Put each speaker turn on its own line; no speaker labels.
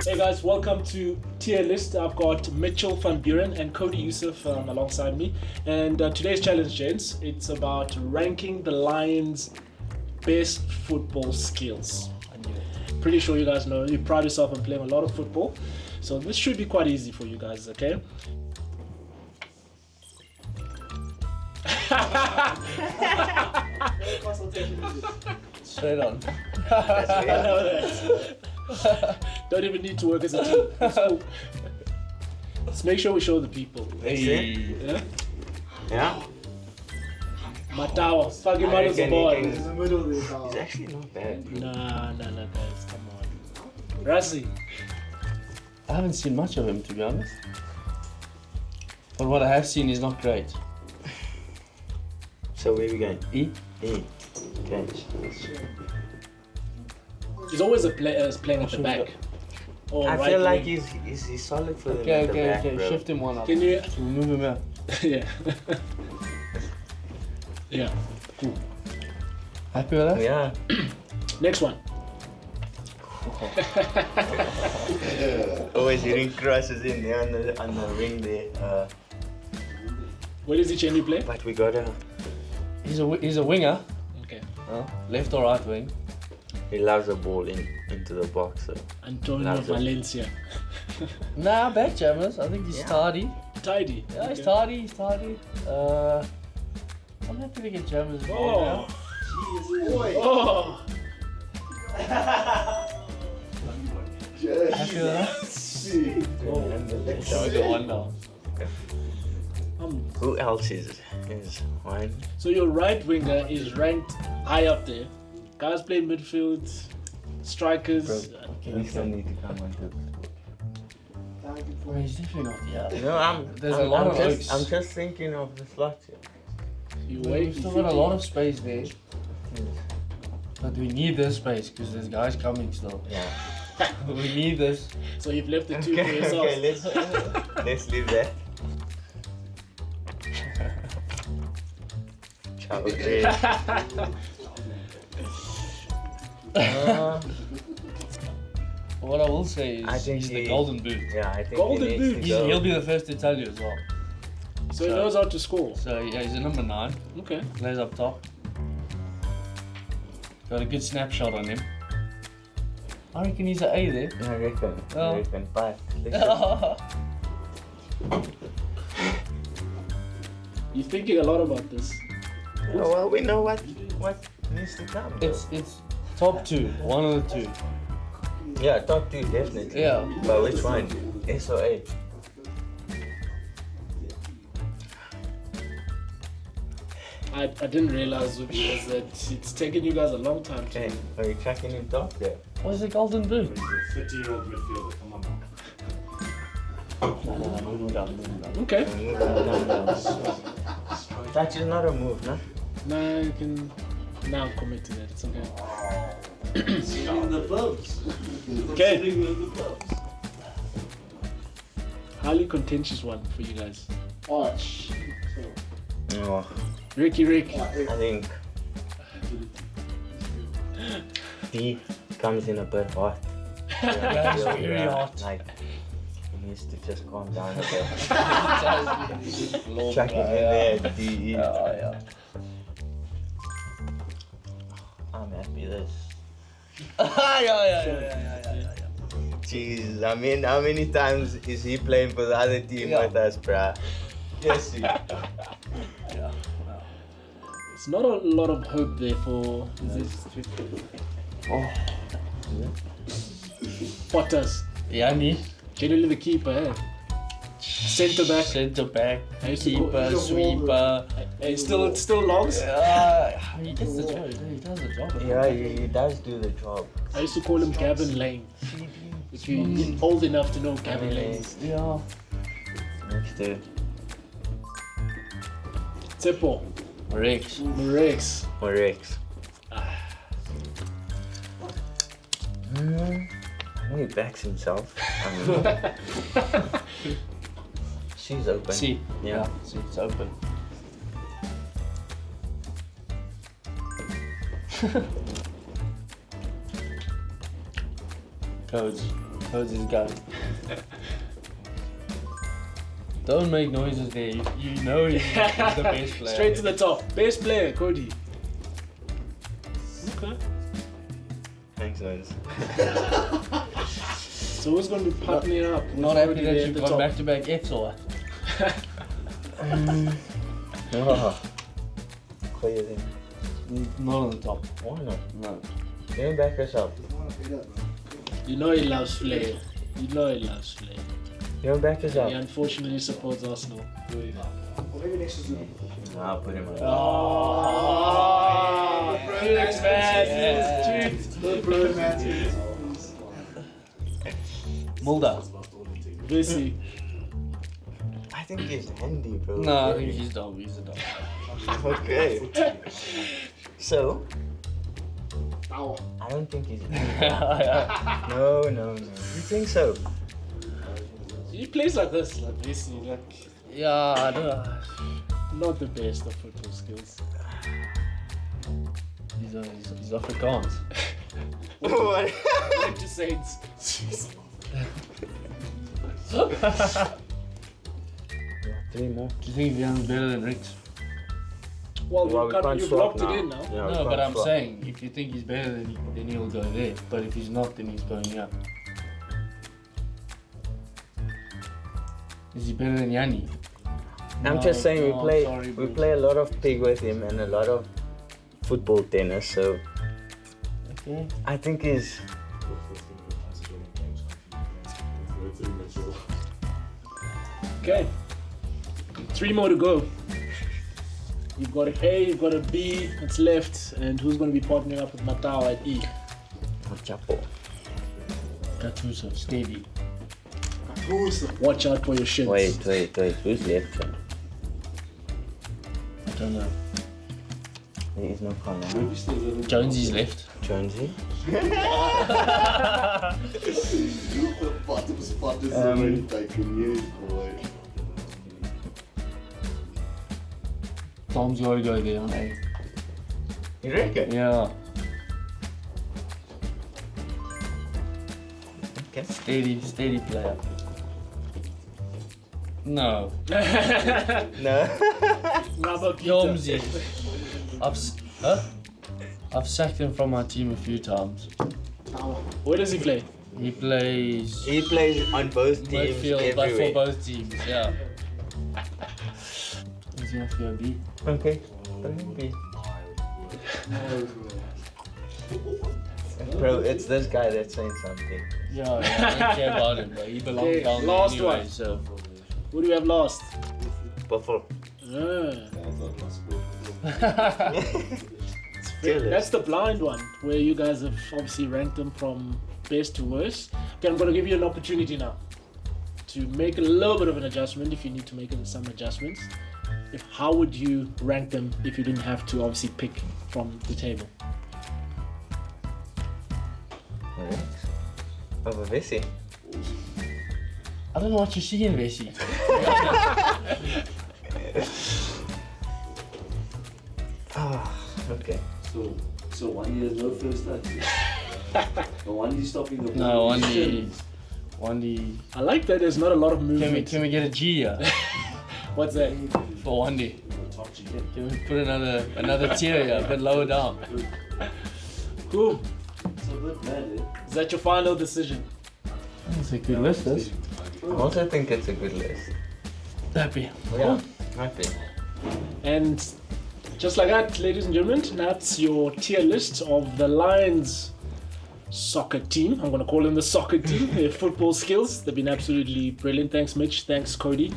Hey guys, welcome to Tier List. I've got Mitchell van Buuren and Codi Yusuf alongside me. And today's challenge, gents, it's about ranking the Lions' best football skills. Pretty sure you guys know, you pride yourself on playing a lot of football. So this should be quite easy for you guys, okay?
Straight on.
I know that. Don't even need to work as a team. That's cool. Let's make sure we show the people.
Hey.
Yeah?
Yeah?
Matawa, fucking man is a
reckon
boy.
he can-
In the middle of this house.
It's actually not bad.
Nah, guys, come on. Razzie.
I haven't seen much of him, to be honest. But what I have seen is not great.
So where we going?
E?
E. Okay.
He's always playing at the back. Or
I
right
feel like
wing.
he's solid for them
Okay,
at the back,
okay.
bro.
Shift him one up.
Can you?
We'll move him out.
Yeah. Yeah. Cool.
Happy with that?
Yeah.
Next one.
Always hitting crosses in there on the ring there.
Where does each end you play?
But we gotta.
He's a winger.
Okay.
Left or right wing.
He loves the ball into the box. So.
Antonio
Loves it.
Valencia.
Nah, back jammers. I think he's
Yeah.
tardy.
Tidy.
Yeah, he's
Okay.
tardy. I'm happy to get jammers
Oh.
involved
Oh.
now. Happy with that? Shall we go one now?
Who else is one?
So your right winger is ranked high up there. Guys play midfield, strikers.
We still need to come on to.
Well, he's definitely not. Yeah.
No,
There's a lot of oaks.
I'm just thinking of the slots here.
You
We've
wait.
still got a lot of space there. But we need this space because there's guys coming still.
Yeah.
We need this.
So you've left the two for
Okay,
yourself.
let's leave that. Ciao,
What I will say is
I think
he's the
he-
golden boot.
yeah, I think
Golden
he needs
boot.
to go.
He'll be the first to tell you as well.
So he knows how to score.
So yeah, he's a number 9.
Okay.
Plays up top. Got a good snapshot on him. I reckon he's an A there.
I reckon.
Oh.
I reckon. But listen,
You're thinking a lot about this.
well, we know what needs to come. bro.
it's top 2, one of the 2.
Yeah, top 2 definitely.
Yeah.
But which one? S or A?
I didn't realize it was that it's taken you guys a long time to.
Okay. Are you tracking him top there?
What's the golden boot?
50-year-old midfielder, come on now.
No, move him down, move him down.
Okay.
That is not a move, no?
Now you can. Now commit to that. It's okay.
Sitting in the pubs.
Okay.
Sitting in the pubs.
Highly contentious one for you guys.
Arch.
No.
Ricky Rick.
I think D comes in a bit hot.
Yeah, it's very hot.
Like, he needs to just calm down a bit.
Lord,
Chuck him in there, D.
Yeah.
I'm happy this.
Yeah.
Jeez, I mean, how many times is he playing for the other team
Yeah.
with us, bruh? Yes, he.
Yeah.
It's not a lot of hope there for this.
Oh.
Potters.
Yanni.
Generally the keeper, eh? Centre back.
Centre back.
I used to call-
Keeper. Sweeper.
It's still longs.
He gets the job. He does the job.
Yeah, he does do the job.
I used to call him Gavin Lane. If you're old enough to know Gavin Lane.
Yeah.
Next to
Tsepo.
Rex.
Rex.
Rex. He backs himself. She's open.
See.
Yeah.
See, it's open.
Codes.
Holds his gun. Don't make noises there. You know he's the best player.
Straight to the top. Best player, Cody. Okay.
Thanks, guys.
So who's going to be partnering up?
Not
Who's
happy
already
that
there at
you've
the
got
top?
back-to-back Fs or what?
Oh. Clear then.
Not on the top.
Why not?
No.
Don't back us up.
You know he loves Flair. You know he loves Flair.
Don't back us up.
He unfortunately supports Arsenal.
I'll put him on.
Oh, Felix man.
Mulder.
Busy.
I think he's handy, bro.
No, I think he's dog. He's a dog.
Okay. So,
Ow.
I don't think he's.
Yeah.
No. You think so?
He plays like this, like Busy, like
Yeah, I don't know.
not the best of football skills.
He's Afrikaans.
What?
Went to Saints.
Yeah, 3 more.
Do you think Vian's better than Rix?
Well,
Well,
you blocked it in now.
Yeah, we
No, but
can't
I'm
swap.
saying if you think he's better, then he'll go there. But if he's not, then he's going up. Is he better than Yanni?
I'm
No,
just saying
no, I'm sorry,
we
bro.
play a lot of pig with him and a lot of football tennis, so
Okay.
I think he's.
Okay. 3 more to go. You've got an A, you've got a B, it's left, and who's going to be partnering up with Matao at E?
Chapo.
Gattuso, steady.
Watch out for your shins.
Wait. Who's left?
I don't know.
There is no corner.
Jonesy's left.
Jonesy.
The bottom spot is already taken years, boy.
Tom's got to go there on A.
You reckon?
Yeah.
Okay.
Steady player. No.
No.
Yomzi. I've sacked him from my team a few times.
Where does he play?
He plays
He plays on both teams
midfield, but for
everywhere.
both teams, yeah. Does he have to go B?
Okay. Put him in B. Bro, it's this guy that's saying something.
Yeah, I don't care about him, but he belongs
Okay,
down
last
there anyway,
one.
so.
Who do we have lost?
Buffalo.
That's the blind one, where you guys have obviously ranked them from best to worst. Okay, I'm going to give you an opportunity now to make a little bit of an adjustment if you need to make some adjustments. How would you rank them if you didn't have to obviously pick from the table?
Alright. Over Vessi.
I don't know what you see in Vessi.
Okay.
So 1 year no first touch. No wonder he's stopping the
No,
ball.
Wandy.
I like that there's not a lot of movement.
Can we get a G here
What's that?
for Wandy?
Top G.
Can we put another tier here, a bit lower down?
Cool.
It's a bit mad, eh?
Is that your final decision?
That's a good list, this.
I also think it's a good list.
Happy.
Yeah. Happy.
And just like that, ladies and gentlemen, that's your tier list of the Lions soccer team. I'm going to call them the soccer team. Their football skills. They've been absolutely brilliant. Thanks, Mitch. Thanks, Cody.